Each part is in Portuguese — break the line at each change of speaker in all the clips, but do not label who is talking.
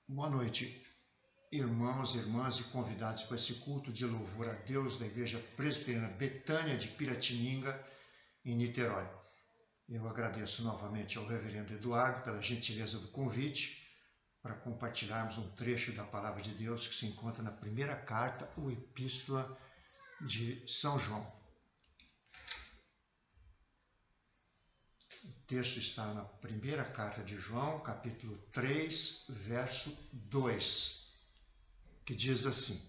Boa noite, irmãos e irmãs e convidados para esse culto de louvor a Deus da Igreja Presbiteriana Betânia de Piratininga, em Niterói. Eu agradeço novamente ao reverendo Eduardo pela gentileza do convite para compartilharmos um trecho da Palavra de Deus que se encontra na primeira carta, ou Epístola de São João. O texto está na primeira carta de João, capítulo 3, verso 2, que diz assim: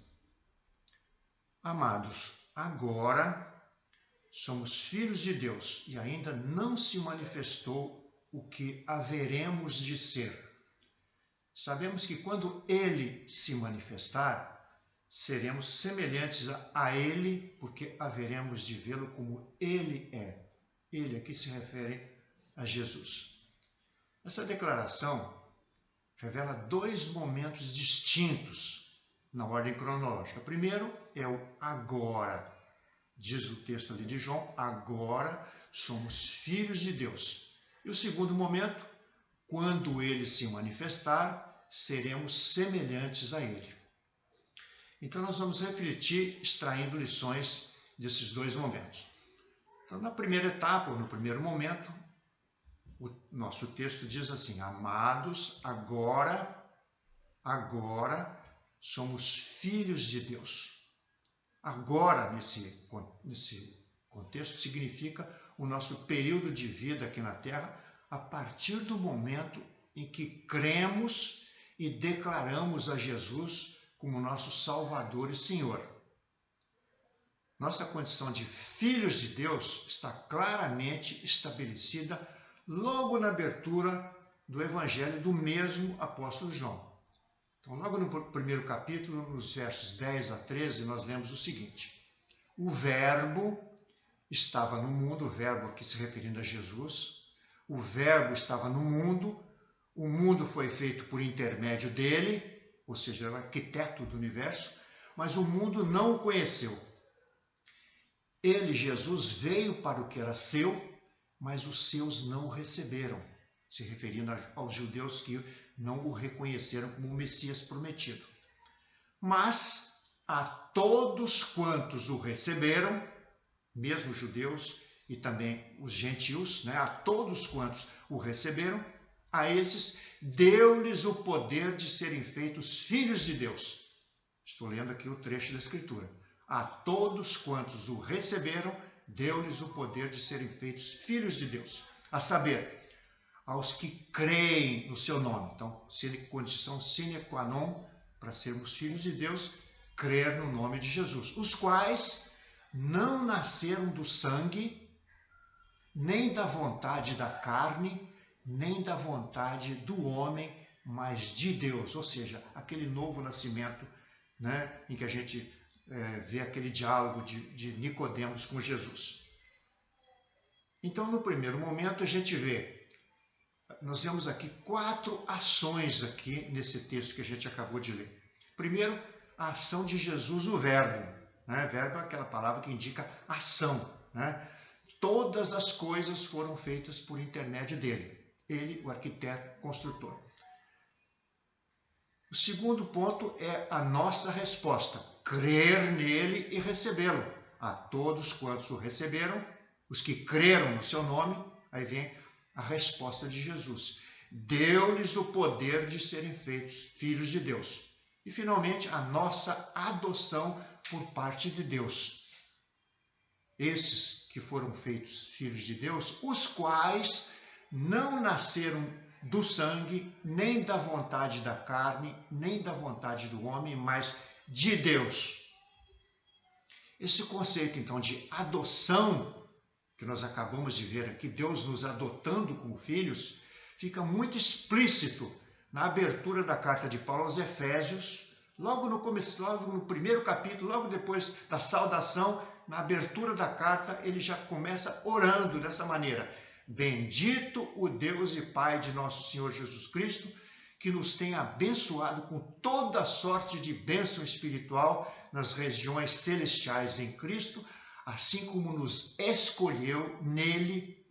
Amados, agora somos filhos de Deus e ainda não se manifestou o que haveremos de ser. Sabemos que quando Ele se manifestar, seremos semelhantes a Ele, porque haveremos de vê-lo como Ele é. Ele aqui se refere a Jesus. Essa declaração revela dois momentos distintos na ordem cronológica. Primeiro é o agora. Diz o texto ali de João, agora somos filhos de Deus. E o segundo momento, quando ele se manifestar, seremos semelhantes a ele. Então nós vamos refletir extraindo lições desses dois momentos. Então, na primeira etapa, ou no primeiro momento, o nosso texto diz assim: Amados, agora somos filhos de Deus. Agora, nesse contexto, significa o nosso período de vida aqui na Terra, a partir do momento em que cremos e declaramos a Jesus como nosso Salvador e Senhor. Nossa condição de filhos de Deus está claramente estabelecida logo na abertura do Evangelho do mesmo apóstolo João. Então, logo no primeiro capítulo, nos versos 10 a 13, nós lemos o seguinte: O Verbo estava no mundo, o Verbo aqui se referindo a Jesus, o Verbo estava no mundo, o mundo foi feito por intermédio dele, ou seja, ele é o arquiteto do universo, mas o mundo não o conheceu. Ele, Jesus, veio para o que era seu, mas os seus não o receberam, se referindo aos judeus que não o reconheceram como o Messias prometido. Mas a todos quantos o receberam, mesmo os judeus e também os gentios, a todos quantos o receberam, a esses deu-lhes o poder de serem feitos filhos de Deus. Estou lendo aqui o trecho da Escritura. A todos quantos o receberam, deu-lhes o poder de serem feitos filhos de Deus. A saber, aos que creem no seu nome. Então, condição sine qua non para sermos filhos de Deus, crer no nome de Jesus. Os quais não nasceram do sangue, nem da vontade da carne, nem da vontade do homem, mas de Deus. Ou seja, aquele novo nascimento, em que a gente vê aquele diálogo de Nicodemos com Jesus. Então, no primeiro momento, nós vemos aqui 4 ações aqui nesse texto que a gente acabou de ler. Primeiro, a ação de Jesus, o Verbo. Verbo é aquela palavra que indica ação. Todas as coisas foram feitas por intermédio dele. Ele, o arquiteto, construtor. O segundo ponto é a nossa resposta, crer nele e recebê-lo. A todos quantos o receberam, os que creram no seu nome, aí vem a resposta de Jesus. Deu-lhes o poder de serem feitos filhos de Deus. E, finalmente, a nossa adoção por parte de Deus. Esses que foram feitos filhos de Deus, os quais não nasceram do sangue, nem da vontade da carne, nem da vontade do homem, mas de Deus. Esse conceito, então, de adoção, que nós acabamos de ver aqui, Deus nos adotando como filhos, fica muito explícito na abertura da carta de Paulo aos Efésios, logo no começo, logo no primeiro capítulo, logo depois da saudação, na abertura da carta, ele já começa orando dessa maneira: Bendito o Deus e Pai de nosso Senhor Jesus Cristo, que nos tem abençoado com toda sorte de bênção espiritual nas regiões celestiais em Cristo, assim como nos escolheu nele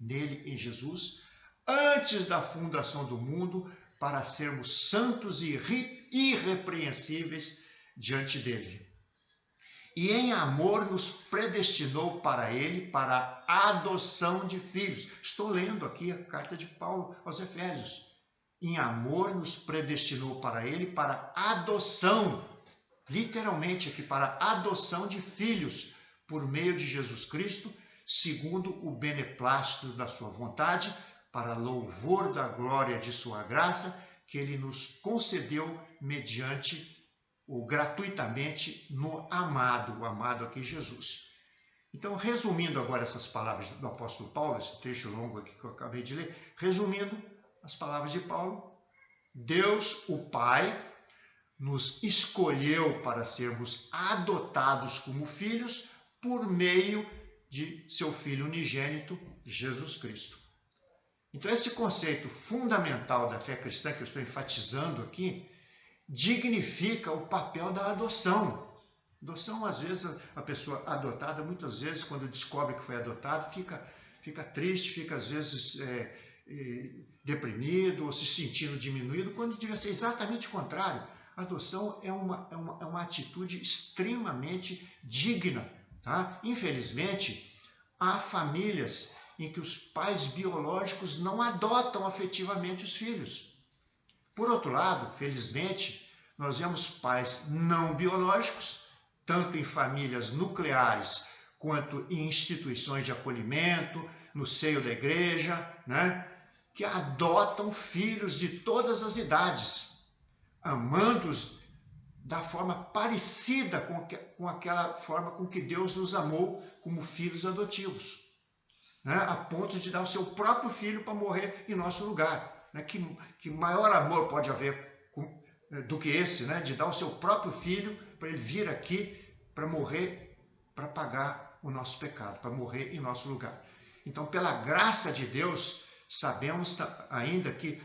em Jesus, antes da fundação do mundo, para sermos santos e irrepreensíveis diante dele. E em amor nos predestinou para ele, para a adoção de filhos. Estou lendo aqui a carta de Paulo aos Efésios. Em amor nos predestinou para ele, para a adoção, literalmente aqui, para a adoção de filhos, por meio de Jesus Cristo, segundo o beneplácito da sua vontade, para louvor da glória de sua graça, que ele nos concedeu mediante ou gratuitamente no amado, o amado aqui Jesus. Então, resumindo agora essas palavras do apóstolo Paulo, esse trecho longo aqui que eu acabei de ler, resumindo as palavras de Paulo, Deus, o Pai, nos escolheu para sermos adotados como filhos por meio de seu Filho unigênito, Jesus Cristo. Então, esse conceito fundamental da fé cristã que eu estou enfatizando aqui, dignifica o papel da adoção. Adoção, às vezes, a pessoa adotada, muitas vezes, quando descobre que foi adotado, fica triste, fica, às vezes, deprimido ou se sentindo diminuído, quando devia ser exatamente o contrário. A adoção é uma atitude extremamente digna. Tá? Infelizmente, há famílias em que os pais biológicos não adotam afetivamente os filhos. Por outro lado, felizmente, nós vemos pais não biológicos, tanto em famílias nucleares quanto em instituições de acolhimento, no seio da igreja, né, que adotam filhos de todas as idades, amando-os da forma parecida com aquela forma com que Deus nos amou como filhos adotivos, né, a ponto de dar o seu próprio filho para morrer em nosso lugar. Que maior amor pode haver do que esse, né? De dar o seu próprio filho para ele vir aqui para morrer, para pagar o nosso pecado, para morrer em nosso lugar. Então, pela graça de Deus, sabemos ainda que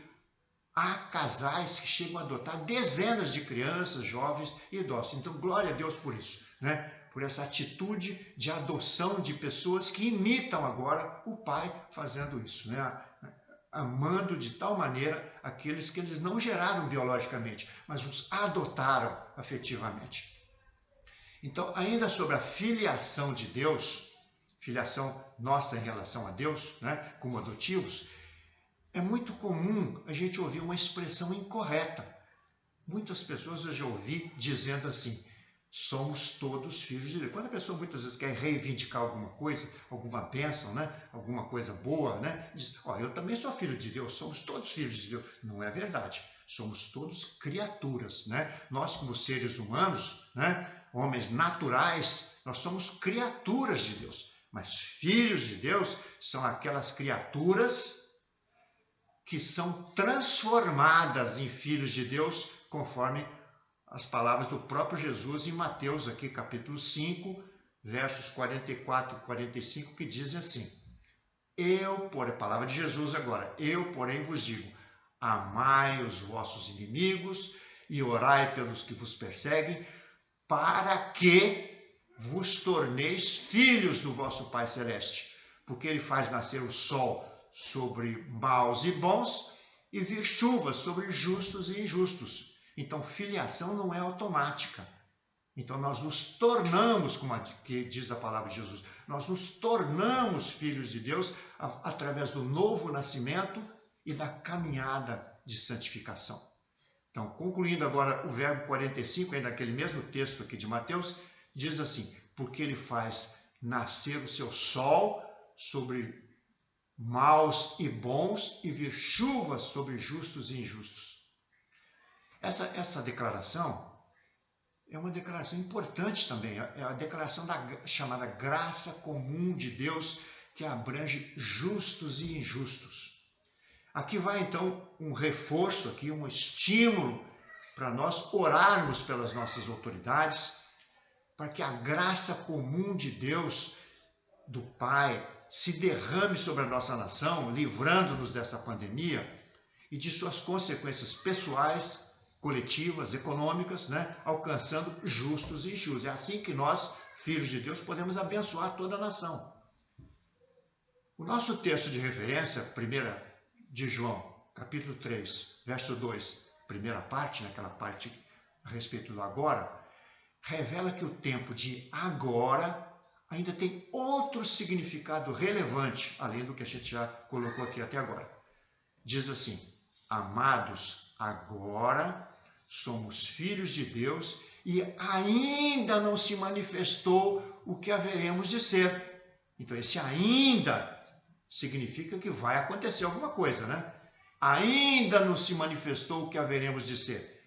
há casais que chegam a adotar dezenas de crianças, jovens e idosos. Então, glória a Deus por isso, né? Por essa atitude de adoção de pessoas que imitam agora o pai fazendo isso, né? Amando de tal maneira aqueles que eles não geraram biologicamente, mas os adotaram afetivamente. Então, ainda sobre a filiação de Deus, filiação nossa em relação a Deus, né, como adotivos, é muito comum a gente ouvir uma expressão incorreta. Muitas pessoas eu já ouvi dizendo assim, somos todos filhos de Deus. Quando a pessoa muitas vezes quer reivindicar alguma coisa, alguma bênção, né? Alguma coisa boa, né? Diz, eu também sou filho de Deus, somos todos filhos de Deus. Não é verdade. Somos todos criaturas, né? Nós como seres humanos, né? Homens naturais, nós somos criaturas de Deus. Mas filhos de Deus são aquelas criaturas que são transformadas em filhos de Deus, conforme as palavras do próprio Jesus em Mateus, aqui capítulo 5, versos 44 e 45, que dizem assim, a palavra de Jesus agora, eu, porém, vos digo, amai os vossos inimigos e orai pelos que vos perseguem, para que vos torneis filhos do vosso Pai Celeste, porque ele faz nascer o sol sobre maus e bons e vir chuva sobre justos e injustos. Então, filiação não é automática. Então, nós nos tornamos, como que diz a palavra de Jesus, nós nos tornamos filhos de Deus através do novo nascimento e da caminhada de santificação. Então, concluindo agora o verbo 45, aí naquele mesmo texto aqui de Mateus, diz assim, porque ele faz nascer o seu sol sobre maus e bons e vir chuva sobre justos e injustos. Essa declaração é uma declaração importante também, é a declaração da chamada graça comum de Deus que abrange justos e injustos. Aqui vai então um reforço, aqui um estímulo para nós orarmos pelas nossas autoridades, para que a graça comum de Deus, do Pai, se derrame sobre a nossa nação, livrando-nos dessa pandemia e de suas consequências pessoais, coletivas, econômicas, né, alcançando justos e injustos. É assim que nós, filhos de Deus, podemos abençoar toda a nação. O nosso texto de referência, 1 de João, capítulo 3, verso 2, primeira parte, aquela parte a respeito do agora, revela que o tempo de agora ainda tem outro significado relevante, além do que a gente já colocou aqui até agora. Diz assim: amados, agora somos filhos de Deus e ainda não se manifestou o que haveremos de ser. Então, esse ainda significa que vai acontecer alguma coisa, né? Ainda não se manifestou o que haveremos de ser.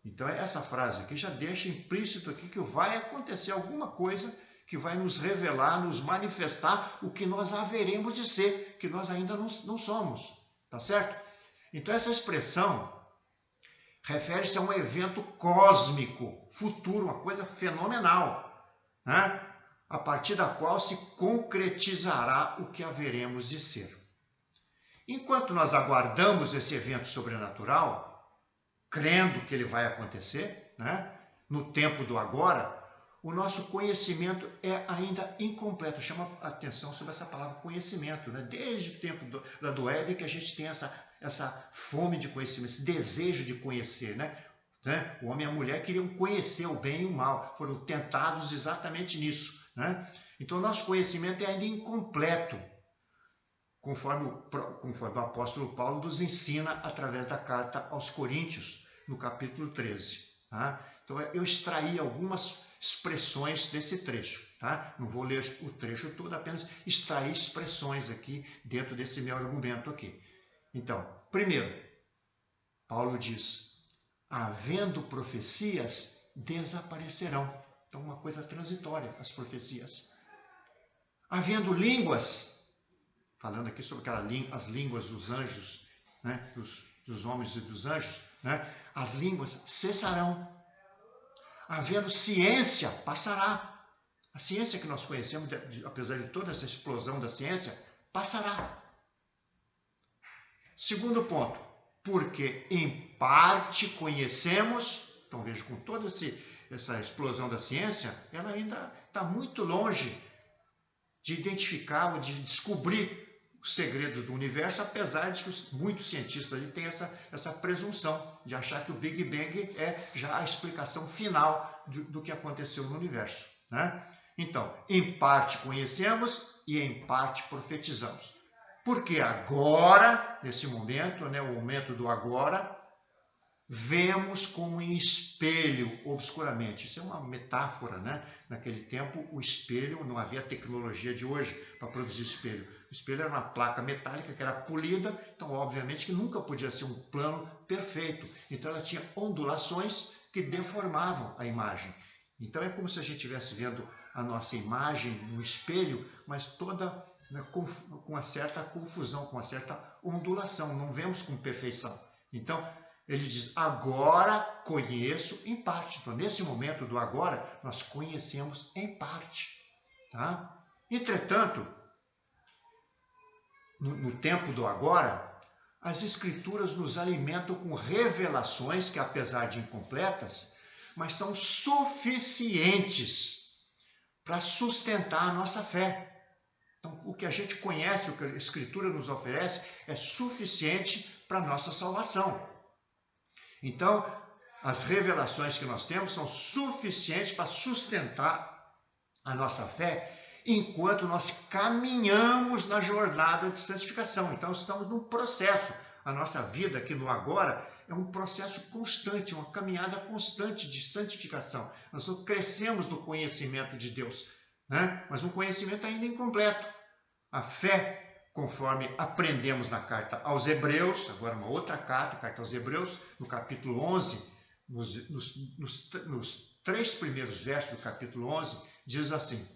Então, essa frase aqui já deixa implícito aqui que vai acontecer alguma coisa que vai nos revelar, nos manifestar o que nós haveremos de ser, que nós ainda não somos, tá certo? Então, essa expressão refere-se a um evento cósmico, futuro, uma coisa fenomenal, né? A partir da qual se concretizará o que haveremos de ser. Enquanto nós aguardamos esse evento sobrenatural, crendo que ele vai acontecer, né? No tempo do agora, o nosso conhecimento é ainda incompleto. Chama a atenção sobre essa palavra conhecimento, né? Desde o tempo do Éden que a gente tem essa fome de conhecimento, esse desejo de conhecer, né? O homem e a mulher queriam conhecer o bem e o mal, foram tentados exatamente nisso, né? Então, o nosso conhecimento é ainda incompleto, conforme o apóstolo Paulo nos ensina através da carta aos Coríntios, no capítulo 13. Tá? Então, eu extraí algumas expressões desse trecho. Tá? Não vou ler o trecho todo, apenas extrair expressões aqui dentro desse meu argumento aqui. Então, primeiro, Paulo diz: havendo profecias, desaparecerão. Então, uma coisa transitória, as profecias. Havendo línguas, falando aqui sobre as línguas dos anjos, né? dos homens e dos anjos, né? As línguas cessarão. Havendo ciência, passará. A ciência que nós conhecemos, apesar de toda essa explosão da ciência, passará. Segundo ponto, porque em parte conhecemos, então veja, com toda essa explosão da ciência, ela ainda está muito longe de identificar ou de descobrir os segredos do universo, apesar de que muitos cientistas aí têm essa presunção de achar que o Big Bang é já a explicação final do que aconteceu no universo, né? Então, em parte conhecemos e em parte profetizamos. Porque agora, nesse momento, né, o momento do agora, vemos como em espelho, obscuramente. Isso é uma metáfora, né? Naquele tempo, o espelho, não havia tecnologia de hoje para produzir espelho. O espelho era uma placa metálica que era polida, então, obviamente, que nunca podia ser um plano perfeito. Então, ela tinha ondulações que deformavam a imagem. Então, é como se a gente estivesse vendo a nossa imagem no espelho, mas toda, né, com uma certa confusão, com uma certa ondulação. Não vemos com perfeição. Então, ele diz: agora conheço em parte. Então, nesse momento do agora, nós conhecemos em parte. Tá? Entretanto, no tempo do agora, as Escrituras nos alimentam com revelações que, apesar de incompletas, mas são suficientes para sustentar a nossa fé. Então, o que a gente conhece, o que a Escritura nos oferece, é suficiente para a nossa salvação. Então, as revelações que nós temos são suficientes para sustentar a nossa fé enquanto nós caminhamos na jornada de santificação. Então, estamos num processo. A nossa vida aqui no agora é um processo constante, uma caminhada constante de santificação. Nós crescemos no conhecimento de Deus, né? Mas um conhecimento ainda incompleto. A fé, conforme aprendemos na carta aos Hebreus, agora uma outra carta aos Hebreus, no capítulo 11, nos 3 primeiros versos do capítulo 11, diz assim: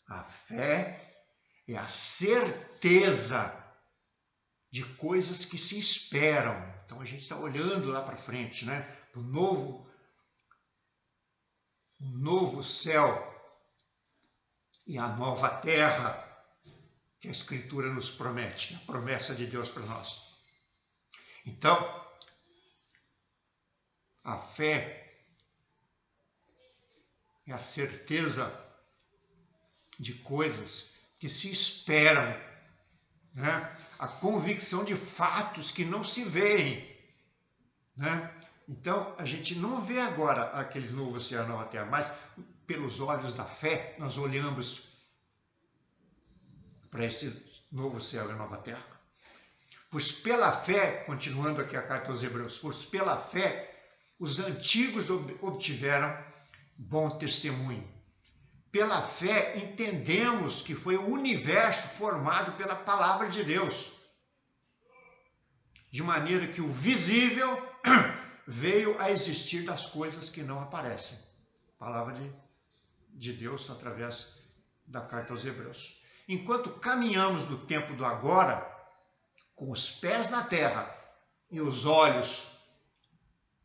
a fé é a certeza de coisas que se esperam. Então a gente está olhando lá para frente, né? Para o novo céu e a nova terra que a Escritura nos promete, a promessa de Deus para nós. Então, a fé é a certeza de coisas que se esperam né? A convicção de fatos que não se veem, né? Então, a gente não vê agora aquele novo céu e a nova terra, mas pelos olhos da fé, nós olhamos para esse novo céu e nova terra. Pois pela fé, continuando aqui a carta aos Hebreus, pois pela fé os antigos obtiveram bom testemunho. Pela fé entendemos que foi o universo formado pela palavra de Deus, de maneira que o visível veio a existir das coisas que não aparecem. Palavra de Deus através da carta aos Hebreus. Enquanto caminhamos do tempo do agora, com os pés na terra e os olhos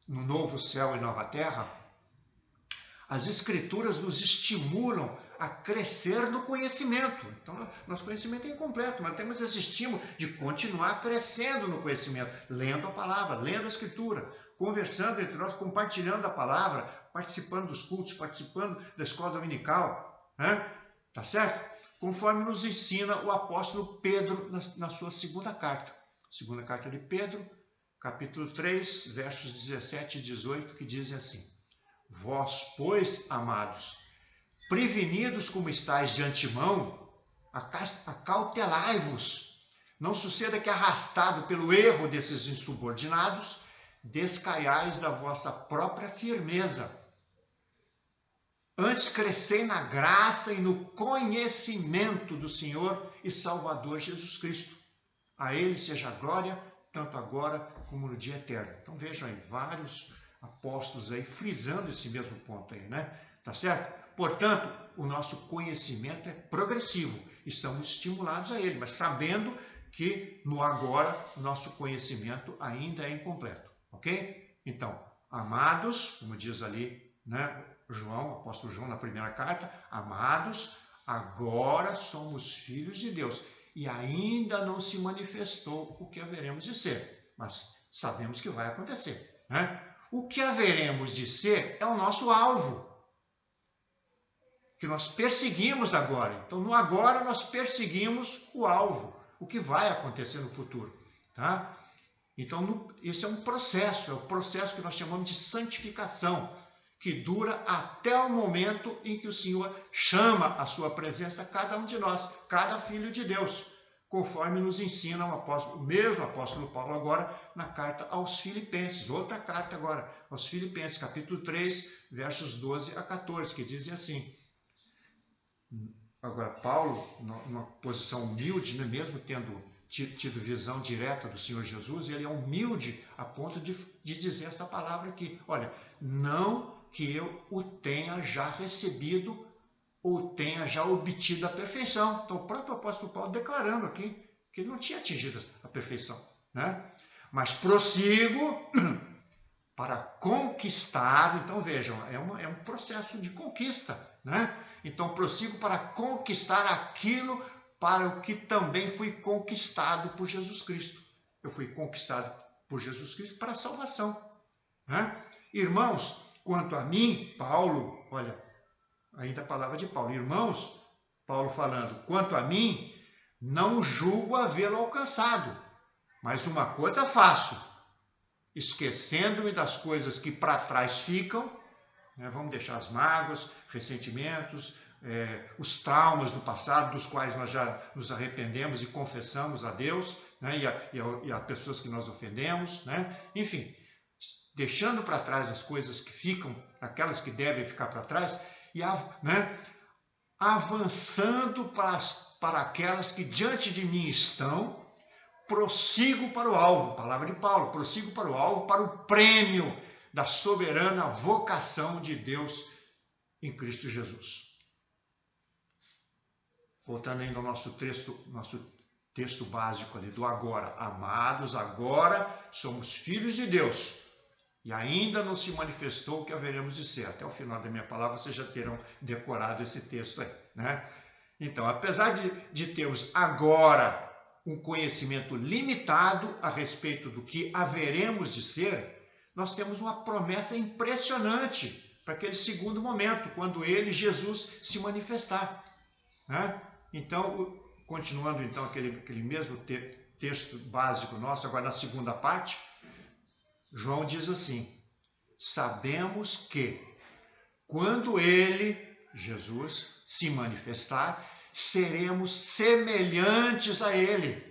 no novo céu e nova terra, as Escrituras nos estimulam a crescer no conhecimento. Então, nosso conhecimento é incompleto, mas temos esse estímulo de continuar crescendo no conhecimento, lendo a palavra, lendo a Escritura, conversando entre nós, compartilhando a palavra, participando dos cultos, participando da escola dominical, né? Tá certo? Conforme nos ensina o apóstolo Pedro na sua segunda carta. Segunda carta de Pedro, capítulo 3, versos 17 e 18, que dizem assim: Vós, pois, amados, prevenidos como estáis de antemão, acautelai-vos. Não suceda que, arrastado pelo erro desses insubordinados, descaiais da vossa própria firmeza. Antes crescei na graça e no conhecimento do Senhor e Salvador Jesus Cristo. A Ele seja a glória, tanto agora como no dia eterno. Então vejam aí, vários apóstolos aí frisando esse mesmo ponto aí, né? Tá certo? Portanto, o nosso conhecimento é progressivo. Estamos estimulados a ele, mas sabendo que no agora o nosso conhecimento ainda é incompleto. Ok? Então, amados, como diz ali, né? João, o apóstolo João, na primeira carta, amados, agora somos filhos de Deus e ainda não se manifestou o que haveremos de ser, mas sabemos que vai acontecer, né? O que haveremos de ser é o nosso alvo, que nós perseguimos agora. Então, no agora, nós perseguimos o alvo, o que vai acontecer no futuro, tá? Então, isso é um processo, é o processo que nós chamamos de santificação, que dura até o momento em que o Senhor chama a sua presença a cada um de nós, cada filho de Deus, conforme nos ensina o mesmo apóstolo Paulo agora na carta aos Filipenses, outra carta agora, aos Filipenses, capítulo 3, versos 12 a 14, que dizem assim. Agora, Paulo, numa posição humilde, né, mesmo tendo tido visão direta do Senhor Jesus, ele é humilde a ponto de dizer essa palavra aqui. Olha, não que eu o tenha já recebido ou tenha já obtido a perfeição. Então, o próprio apóstolo Paulo declarando aqui que ele não tinha atingido a perfeição, né? Mas prossigo para conquistar. Então, vejam, é um processo de conquista, né? Então, prossigo para conquistar aquilo para o que também fui conquistado por Jesus Cristo. Eu fui conquistado por Jesus Cristo para a salvação, né? Irmãos, quanto a mim, Paulo, olha, ainda a palavra de Paulo, irmãos, Paulo falando, quanto a mim, não julgo havê-lo alcançado, mas uma coisa faço, esquecendo-me das coisas que para trás ficam, né, vamos deixar as mágoas, ressentimentos, os traumas do passado, dos quais nós já nos arrependemos e confessamos a Deus, né, e a pessoas que nós ofendemos, né, enfim, deixando para trás as coisas que ficam, aquelas que devem ficar para trás, e né, avançando para aquelas que diante de mim estão, prossigo para o alvo, palavra de Paulo, prossigo para o alvo, para o prêmio da soberana vocação de Deus em Cristo Jesus. Voltando ainda ao nosso texto básico ali do agora. Amados, agora somos filhos de Deus e ainda não se manifestou o que haveremos de ser. Até o final da minha palavra vocês já terão decorado esse texto aí, né? Então, apesar de termos agora um conhecimento limitado a respeito do que haveremos de ser, nós temos uma promessa impressionante para aquele segundo momento, quando ele, Jesus, se manifestar, né? Então, continuando então aquele mesmo texto básico nosso, agora na segunda parte, João diz assim: sabemos que quando ele, Jesus, se manifestar, seremos semelhantes a ele,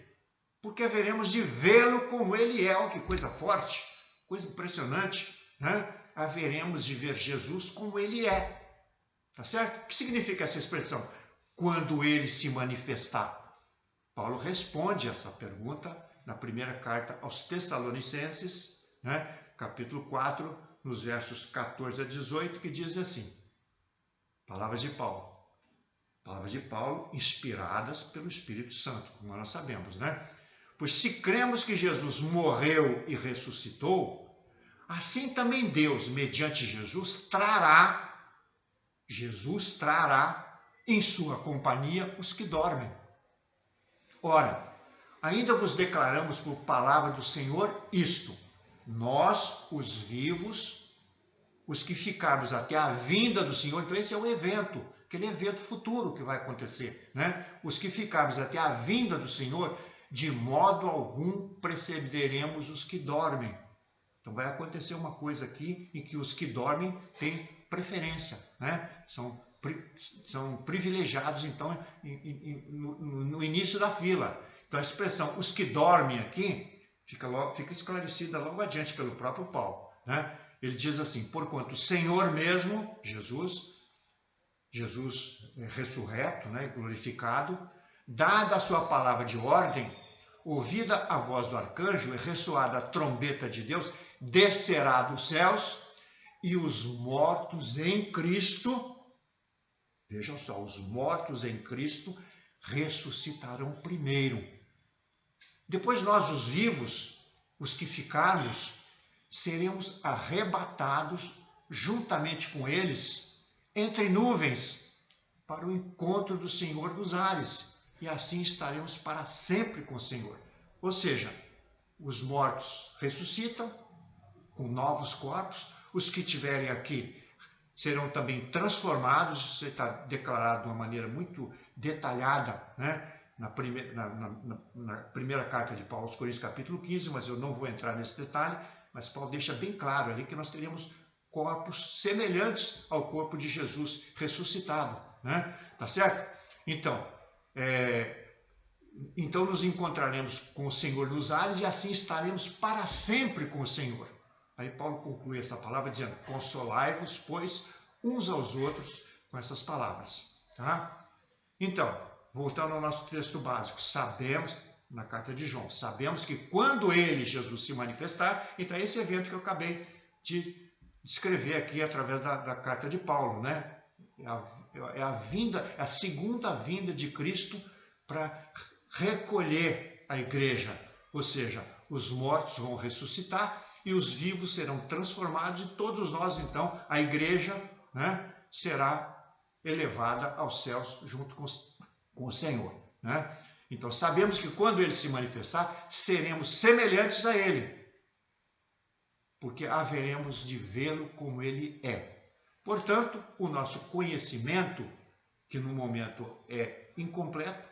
porque haveremos de vê-lo como ele é. Oh, que coisa forte, coisa impressionante, né? Haveremos de ver Jesus como ele é. Tá certo? O que significa essa expressão? Quando ele se manifestar. Paulo responde essa pergunta na primeira carta aos Tessalonicenses, né? Capítulo 4, nos versos 14 a 18, que diz assim: palavras de Paulo inspiradas pelo Espírito Santo, como nós sabemos, né? Pois se cremos que Jesus morreu e ressuscitou, assim também Deus, mediante Jesus trará em sua companhia os que dormem. Ora, ainda vos declaramos por palavra do Senhor isto: nós, os vivos, os que ficarmos até a vinda do Senhor. Então esse é um evento, aquele evento futuro que vai acontecer, né? Os que ficarmos até a vinda do Senhor, de modo algum precederemos os que dormem. Então vai acontecer uma coisa aqui em que os que dormem têm preferência, né? São privilegiados, então, no início da fila. Então a expressão os que dormem aqui fica esclarecida logo adiante pelo próprio Paulo, né? Ele diz assim: porquanto o Senhor mesmo, Jesus ressurreto, né, glorificado, dada a sua palavra de ordem, ouvida a voz do arcanjo e ressoada a trombeta de Deus, descerá dos céus, e os mortos em Cristo, vejam só, os mortos em Cristo ressuscitarão primeiro. Depois nós, os vivos, os que ficarmos, seremos arrebatados juntamente com eles entre nuvens para o encontro do Senhor dos ares, e assim estaremos para sempre com o Senhor. Ou seja, os mortos ressuscitam com novos corpos, os que estiverem aqui serão também transformados. Isso está declarado de uma maneira muito detalhada, né? na primeira carta de Paulo aos Coríntios, capítulo 15, mas eu não vou entrar nesse detalhe, mas Paulo deixa bem claro ali que nós teremos corpos semelhantes ao corpo de Jesus ressuscitado, né? Tá certo? Então nos encontraremos com o Senhor nos ares e assim estaremos para sempre com o Senhor. Aí Paulo conclui essa palavra dizendo: consolai-vos, pois, uns aos outros com essas palavras. Tá? Então, voltando ao nosso texto básico, sabemos, na carta de João, sabemos que quando ele, Jesus, se manifestar, então é esse evento que eu acabei de descrever aqui através da carta de Paulo, né? É a segunda vinda de Cristo para recolher a igreja, ou seja, os mortos vão ressuscitar e os vivos serão transformados, e todos nós, então, a igreja, né, será elevada aos céus junto com o Senhor, né? Então sabemos que quando ele se manifestar, seremos semelhantes a ele, porque haveremos de vê-lo como ele é. Portanto, o nosso conhecimento, que no momento é incompleto,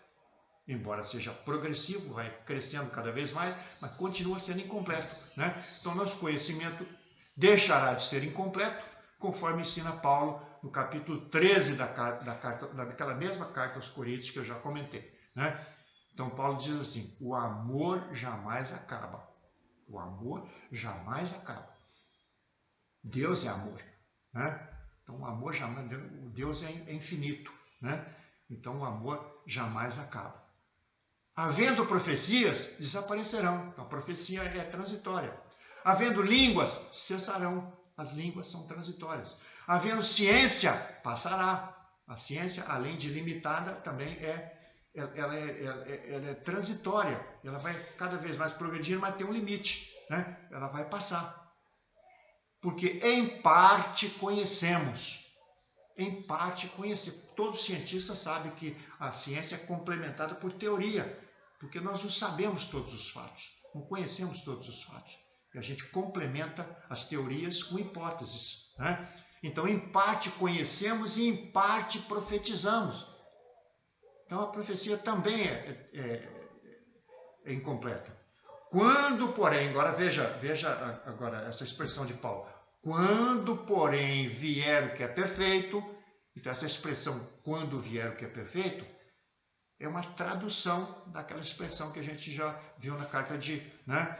embora seja progressivo, vai crescendo cada vez mais, mas continua sendo incompleto, né? Então, nosso conhecimento deixará de ser incompleto, conforme ensina Paulo no capítulo 13 daquela mesma carta aos Coríntios que eu já comentei, né? Então, Paulo diz assim: o amor jamais acaba. O amor jamais acaba. Deus é amor, né? Então, o amor jamais, Deus é infinito, né? Então, o amor jamais acaba. Havendo profecias, desaparecerão. Então, a profecia é transitória. Havendo línguas, cessarão. As línguas são transitórias. Havendo ciência, passará. A ciência, além de limitada, também ela é transitória. Ela vai cada vez mais progredindo, mas tem um limite, né? Ela vai passar. Porque em parte conhecemos. Em parte conhecemos. Todo cientista sabe que a ciência é complementada por teoria, porque nós não sabemos todos os fatos, não conhecemos todos os fatos. E a gente complementa as teorias com hipóteses, né? Então, em parte conhecemos e em parte profetizamos. Então a profecia também é incompleta. Quando, porém, agora veja agora essa expressão de Paulo. Quando, porém, vier o que é perfeito, então essa expressão, quando vier o que é perfeito, é uma tradução daquela expressão que a gente já viu na carta de, né,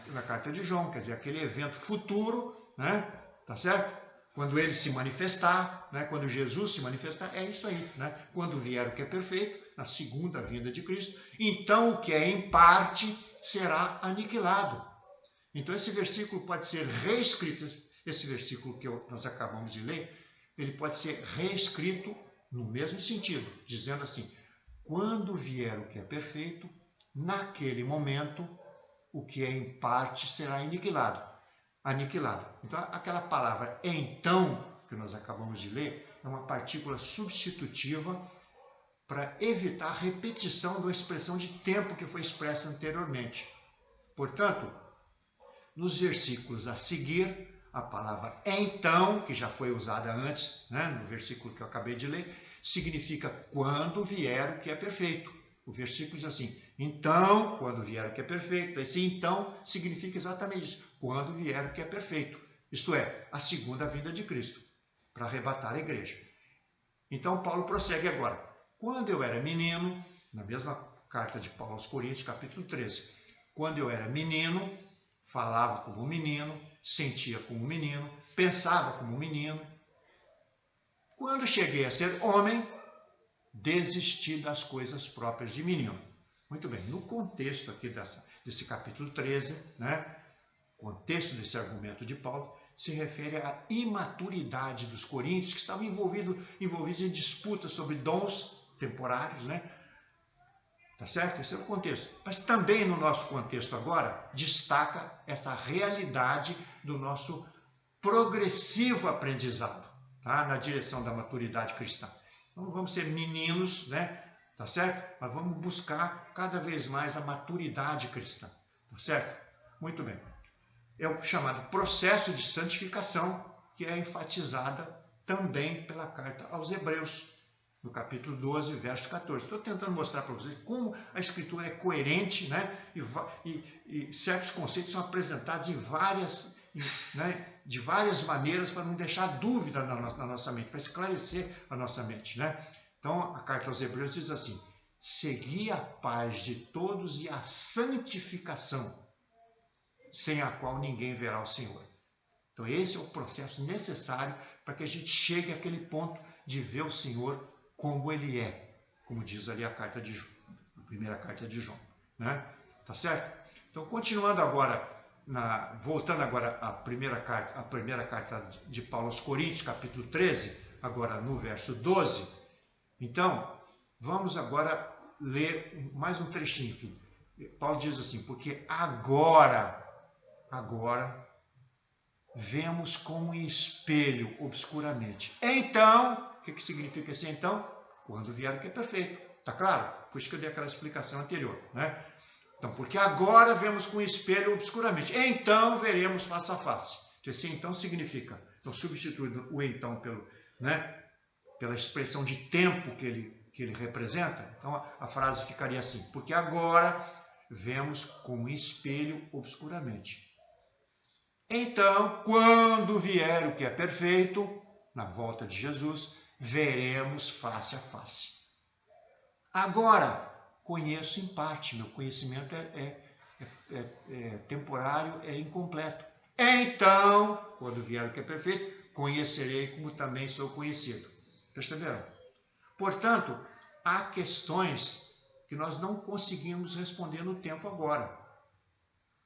na carta de João, quer dizer, aquele evento futuro, né, tá certo? Quando ele se manifestar, né, quando Jesus se manifestar, é isso aí, né? Quando vier o que é perfeito, na segunda vinda de Cristo, então o que é em parte será aniquilado. Então esse versículo pode ser reescrito, esse versículo que nós acabamos de ler, ele pode ser reescrito no mesmo sentido, dizendo assim, quando vier o que é perfeito, naquele momento, o que é em parte será aniquilado. Então, aquela palavra então, que nós acabamos de ler, é uma partícula substitutiva para evitar a repetição da expressão de tempo que foi expressa anteriormente. Portanto, nos versículos a seguir, a palavra então, que já foi usada antes, né, no versículo que eu acabei de ler, significa quando vier o que é perfeito. O versículo diz assim, então, quando vier o que é perfeito. Esse então significa exatamente isso, quando vier o que é perfeito. Isto é, a segunda vinda de Cristo, para arrebatar a igreja. Então, Paulo prossegue agora. Quando eu era menino, na mesma carta de Paulo aos Coríntios, capítulo 13, quando eu era menino, falava como menino, sentia como menino, pensava como menino. Quando cheguei a ser homem, desisti das coisas próprias de menino. Muito bem, no contexto aqui desse capítulo 13, né, o contexto desse argumento de Paulo, se refere à imaturidade dos coríntios, que estavam envolvidos em disputas sobre dons temporários, né? Tá certo? Esse é o contexto. Mas também no nosso contexto agora, destaca essa realidade do nosso progressivo aprendizado, tá? Na direção da maturidade cristã. Não vamos ser meninos, né? Tá certo? Mas vamos buscar cada vez mais a maturidade cristã. Tá certo? Muito bem. É o chamado processo de santificação, que é enfatizada também pela carta aos Hebreus, no capítulo 12, verso 14. Estou tentando mostrar para vocês como a Escritura é coerente, né? E certos conceitos são apresentados de várias maneiras para não deixar dúvida na nossa mente, para esclarecer a nossa mente, né? Então, a carta aos Hebreus diz assim, segui a paz de todos e a santificação, sem a qual ninguém verá o Senhor. Então, esse é o processo necessário para que a gente chegue àquele ponto de ver o Senhor como Ele é, como diz ali a primeira carta de João, né? Tá certo? Então, continuando agora, voltando agora à primeira carta de Paulo aos Coríntios, capítulo 13, agora no verso 12. Então, vamos agora ler mais um trechinho aqui. Paulo diz assim, porque agora vemos como em espelho, obscuramente. Então, o que significa esse então? Quando vier o que é perfeito. Tá claro? Por isso que eu dei aquela explicação anterior, né? Então, porque agora vemos com espelho obscuramente. Então veremos face a face. Esse então significa, então substituindo o então pela expressão de tempo que ele representa, então a frase ficaria assim, porque agora vemos com espelho obscuramente. Então, quando vier o que é perfeito, na volta de Jesus, veremos face a face. Agora, conheço em parte, meu conhecimento é temporário, é incompleto. Então, quando vier o que é perfeito, conhecerei como também sou conhecido. Perceberam? Portanto, há questões que nós não conseguimos responder no tempo agora.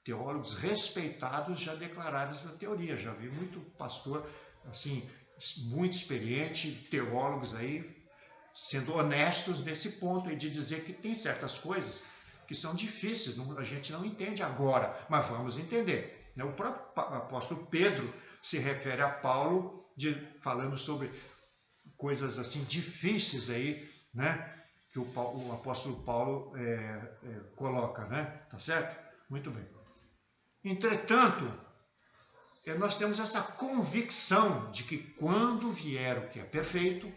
Teólogos respeitados já declararam essa teoria. Já vi muito pastor, assim, muito experiente, teólogos aí, sendo honestos nesse ponto de dizer que tem certas coisas que são difíceis, a gente não entende agora, mas vamos entender. O próprio apóstolo Pedro se refere a Paulo falando sobre coisas assim difíceis aí, né, que o apóstolo Paulo coloca, né? Tá certo? Muito bem. Entretanto, nós temos essa convicção de que quando vier o que é perfeito,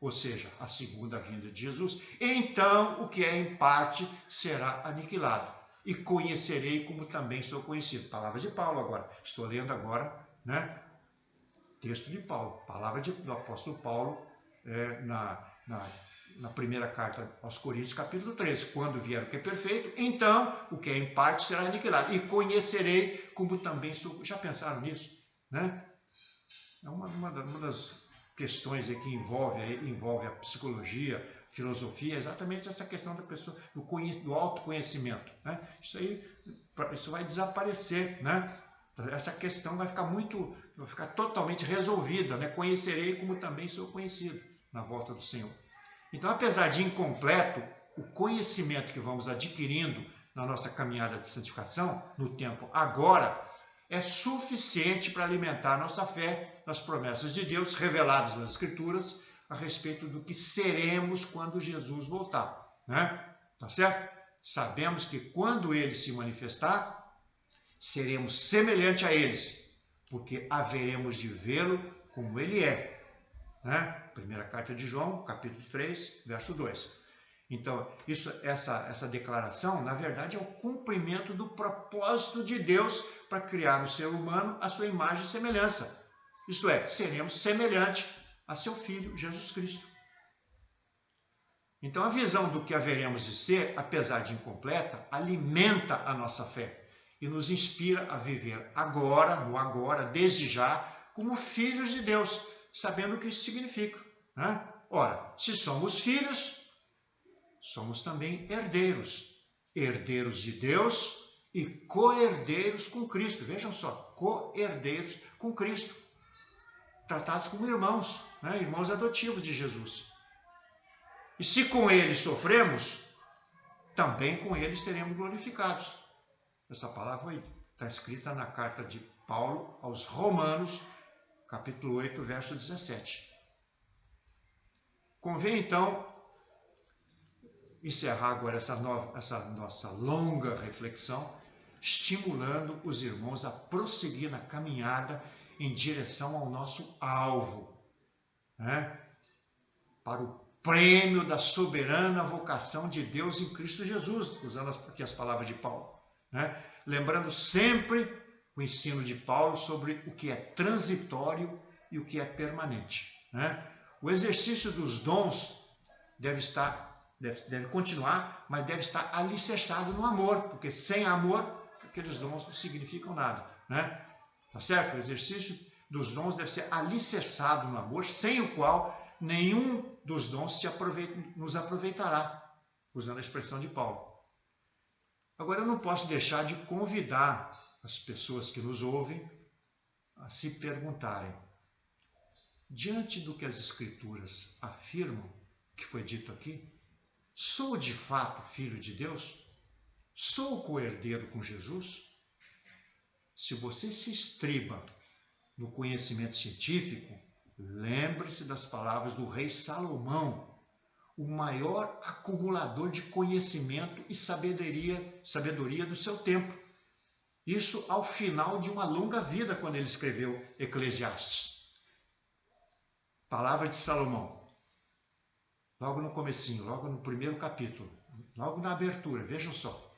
ou seja, a segunda vinda de Jesus, então o que é em parte será aniquilado. E conhecerei como também sou conhecido. Palavra de Paulo agora. Estou lendo agora, né? Texto de Paulo. Palavra do apóstolo Paulo na primeira carta aos Coríntios, capítulo 13. Quando vier o que é perfeito, então o que é em parte será aniquilado. E conhecerei como também sou. Já pensaram nisso? Né? É uma das questões aí que envolve a psicologia, filosofia, exatamente essa questão da pessoa, do autoconhecimento. Né? Isso vai desaparecer, né? Essa questão vai ficar totalmente resolvida, né? Conhecerei como também sou conhecido na volta do Senhor. Então, apesar de incompleto, o conhecimento que vamos adquirindo na nossa caminhada de santificação, no tempo agora, é suficiente para alimentar a nossa fé nas promessas de Deus reveladas nas Escrituras a respeito do que seremos quando Jesus voltar, né? Tá certo? Sabemos que quando ele se manifestar, seremos semelhantes a eles, porque haveremos de vê-lo como ele é, né? Primeira carta de João, capítulo 3, verso 2. Então, essa declaração, na verdade, é o cumprimento do propósito de Deus para criar no ser humano a sua imagem e semelhança. Isto é, seremos semelhantes a seu Filho, Jesus Cristo. Então, a visão do que haveremos de ser, apesar de incompleta, alimenta a nossa fé e nos inspira a viver agora, no agora, desde já, como filhos de Deus, sabendo o que isso significa, né? Ora, se somos filhos, somos também herdeiros, herdeiros de Deus e co-herdeiros com Cristo. Vejam só, co-herdeiros com Cristo, tratados como irmãos, né? Irmãos adotivos de Jesus. E se com ele sofremos, também com ele seremos glorificados. Essa palavra está escrita na carta de Paulo aos Romanos, capítulo 8, verso 17. Convém, então, encerrar agora essa nossa longa reflexão, estimulando os irmãos a prosseguir na caminhada em direção ao nosso alvo, né? Para o prêmio da soberana vocação de Deus em Cristo Jesus, usando aqui as palavras de Paulo, né? Lembrando sempre o ensino de Paulo sobre o que é transitório e o que é permanente, né? O exercício dos dons deve continuar, mas deve estar alicerçado no amor, porque sem amor, aqueles dons não significam nada, né? Tá certo? O exercício dos dons deve ser alicerçado no amor, sem o qual nenhum dos dons nos aproveitará, usando a expressão de Paulo. Agora, eu não posso deixar de convidar as pessoas que nos ouvem a se perguntarem, diante do que as Escrituras afirmam, que foi dito aqui, sou de fato filho de Deus? Sou co-herdeiro com Jesus? Se você se estriba no conhecimento científico, lembre-se das palavras do rei Salomão, o maior acumulador de conhecimento e sabedoria do seu tempo. Isso ao final de uma longa vida, quando ele escreveu Eclesiastes. Palavra de Salomão. Logo no comecinho, logo no primeiro capítulo, logo na abertura, vejam só.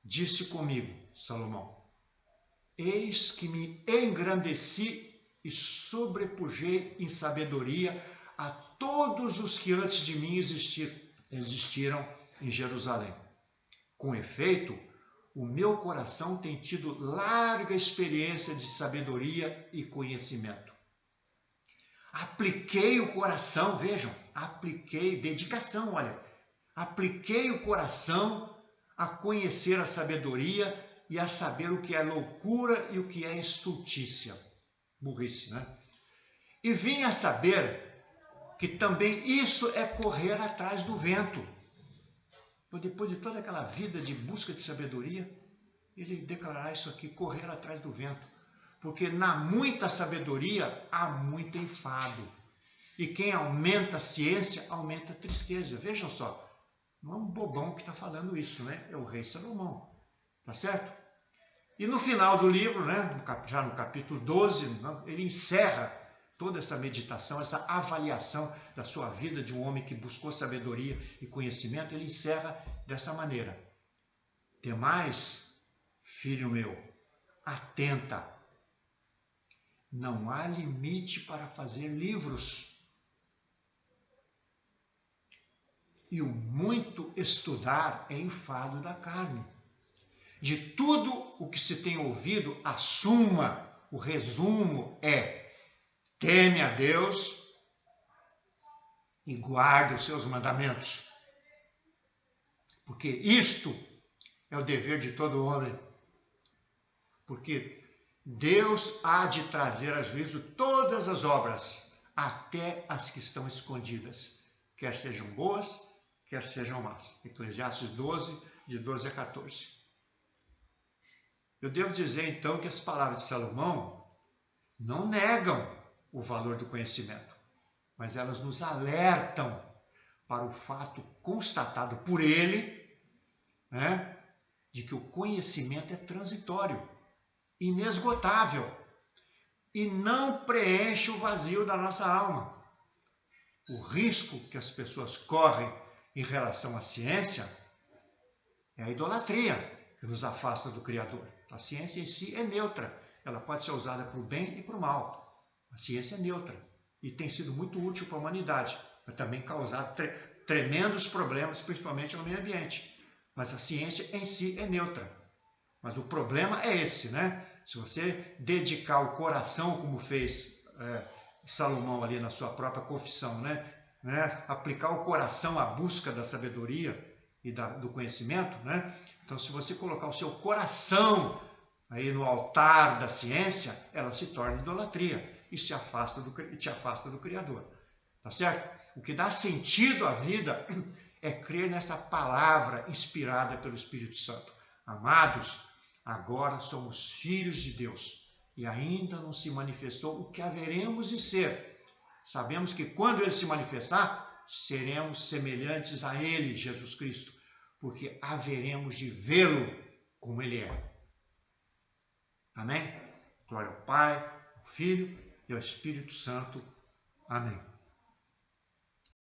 Disse comigo, Salomão, eis que me engrandeci e sobrepujei em sabedoria a todos os que antes de mim existiram em Jerusalém. Com efeito, o meu coração tem tido larga experiência de sabedoria e conhecimento. Apliquei o coração, vejam, dedicação, olha. Apliquei o coração a conhecer a sabedoria e a saber o que é loucura e o que é estultícia. Burrice, né? E vim a saber que também isso é correr atrás do vento. Depois de toda aquela vida de busca de sabedoria, ele declarará isso aqui, correr atrás do vento. Porque na muita sabedoria há muito enfado. E quem aumenta a ciência, aumenta a tristeza. Vejam só, não é um bobão que está falando isso, né? É o rei Salomão. Tá certo? E no final do livro, né, já no capítulo 12, ele encerra toda essa meditação, essa avaliação da sua vida de um homem que buscou sabedoria e conhecimento, ele encerra dessa maneira. Demais, filho meu, atenta. Não há limite para fazer livros. E o muito estudar é enfado da carne. De tudo o que se tem ouvido, a suma, o resumo é: teme a Deus e guarda os seus mandamentos. Porque isto é o dever de todo homem. Porque Deus há de trazer a juízo todas as obras, até as que estão escondidas, quer sejam boas, quer sejam más. Eclesiastes 12, de 12 a 14. Eu devo dizer, então, que as palavras de Salomão não negam o valor do conhecimento, mas elas nos alertam para o fato constatado por ele, né, de que o conhecimento é transitório, inesgotável, e não preenche o vazio da nossa alma. O risco que as pessoas correm em relação à ciência é a idolatria, que nos afasta do Criador. A ciência em si é neutra, ela pode ser usada para o bem e para o mal. A ciência é neutra e tem sido muito útil para a humanidade, mas também causado tremendos problemas, principalmente no meio ambiente. Mas a ciência em si é neutra. Mas o problema é esse, né? Se você dedicar o coração, como fez Salomão ali na sua própria confissão, né? Aplicar o coração à busca da sabedoria e do conhecimento, né? Então, se você colocar o seu coração aí no altar da ciência, ela se torna idolatria e te afasta do Criador. Tá certo? O que dá sentido à vida é crer nessa palavra inspirada pelo Espírito Santo. Amados, agora somos filhos de Deus e ainda não se manifestou o que haveremos de ser. Sabemos que quando ele se manifestar, seremos semelhantes a ele, Jesus Cristo, porque haveremos de vê-lo como ele é. Amém? Glória ao Pai, ao Filho e ao Espírito Santo. Amém.